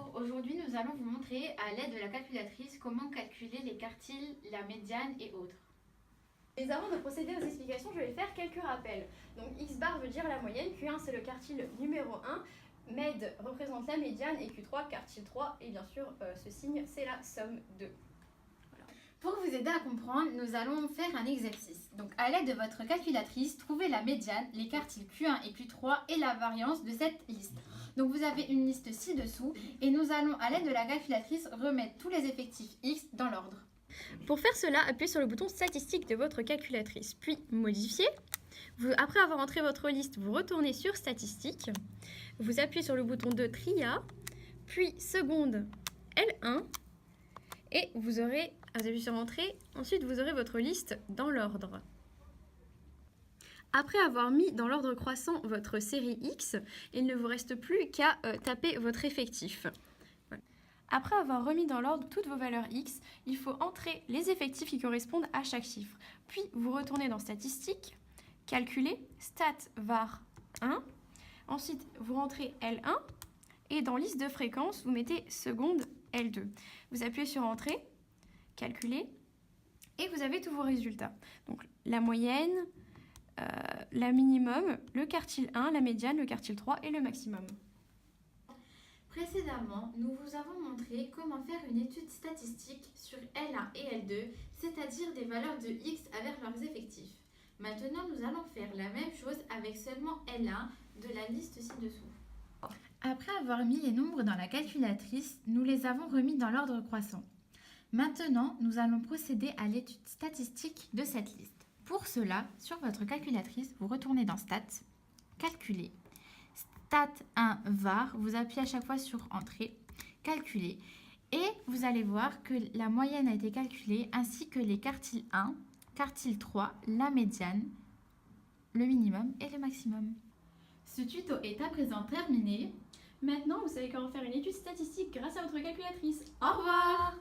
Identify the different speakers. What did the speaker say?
Speaker 1: Bonjour, aujourd'hui nous allons vous montrer à l'aide de la calculatrice comment calculer les quartiles, la médiane et autres.
Speaker 2: Mais avant de procéder aux explications, je vais faire quelques rappels. Donc x bar veut dire la moyenne, Q1 c'est le quartile numéro 1, med représente la médiane et Q3 quartile 3 et bien sûr ce signe c'est la somme de.
Speaker 1: Pour vous aider à comprendre, nous allons faire un exercice. Donc à l'aide de votre calculatrice, trouvez la médiane, les quartiles Q1 et Q3 et la variance de cette liste. Donc vous avez une liste ci-dessous et nous allons à l'aide de la calculatrice remettre tous les effectifs X dans l'ordre.
Speaker 2: Pour faire cela, appuyez sur le bouton statistique de votre calculatrice, puis modifier. Après avoir entré votre liste, vous retournez sur statistique, vous appuyez sur le bouton de tria, puis seconde L1 et vous appuyez sur entrée, ensuite vous aurez votre liste dans l'ordre. Après avoir mis dans l'ordre croissant votre série X, il ne vous reste plus qu'à taper votre effectif. Après avoir remis dans l'ordre toutes vos valeurs X, il faut entrer les effectifs qui correspondent à chaque chiffre. Puis vous retournez dans Statistiques, Calculer, Stat var 1. Ensuite, vous rentrez L1 et dans Liste de fréquences, vous mettez seconde L2. Vous appuyez sur Entrée, Calculer et vous avez tous vos résultats. Donc la moyenne, la minimum, le quartile 1, la médiane, le quartile 3 et le maximum.
Speaker 1: Précédemment, nous vous avons montré comment faire une étude statistique sur L1 et L2, c'est-à-dire des valeurs de X avec leurs effectifs. Maintenant, nous allons faire la même chose avec seulement L1 de la liste ci-dessous. Après avoir mis les nombres dans la calculatrice, nous les avons remis dans l'ordre croissant. Maintenant, nous allons procéder à l'étude statistique de cette liste. Pour cela, sur votre calculatrice, vous retournez dans Stats, Calculer, Stat 1 var, vous appuyez à chaque fois sur Entrée, Calculer, et vous allez voir que la moyenne a été calculée ainsi que les quartiles 1, quartile 3, la médiane, le minimum et le maximum. Ce tuto est à présent terminé.
Speaker 2: Maintenant, vous savez comment faire une étude statistique grâce à votre calculatrice.
Speaker 1: Au revoir!